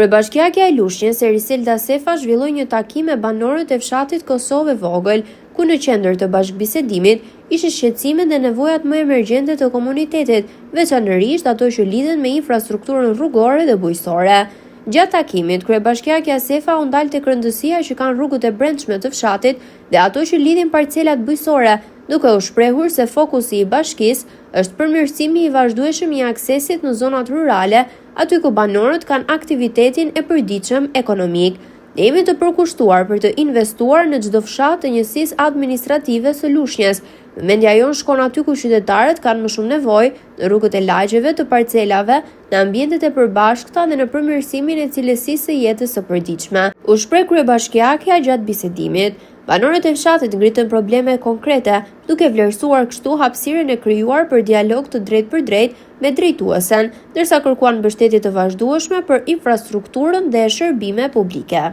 Kryebashkiakja e Lushnjës Eriselda Sefa zhvilloi një takim me banorët e fshatit Kosovë Vogël, ku në qendër të bashkëbisedimit ishin shqetësimet dhe nevojat më emergjente të komunitetit, veçanërisht ato që lidhen me infrastrukturën rrugore dhe bujqësore. Gjatë takimit, kryebashkiakja Sefa u ndal tek rëndësia që kanë rrugët e brendshme të fshatit dhe ato që lidhin parcelat bujqësore, duke u shprehur se fokusi i bashkisë është përmirësimi i vazhdueshëm i aksesit në zonat rurale, aty ku banorët kanë aktivitetin e përditshëm ekonomik. Ne jemi të përkushtuar për të investuar në çdo fshat të njësisë administrative së Lushnjës. Mendja jonë shkon aty ku qytetarët kanë më shumë nevojë, në rrugët e lagjeve të parcelave, në ambientet e përbashkëta dhe në përmirësimin e cilësisë së jetës së përditshme. U shpreh kryebashkiakja gjatë bisedimit. Banorët e fshatit ngritën probleme konkrete, duke vlerësuar kështu hapësirën e krijuar për dialog të drejtë për drejtë me drejtuesen, ndërsa kërkuan mbështetje të vazhdueshme për infrastrukturën dhe shërbime publike.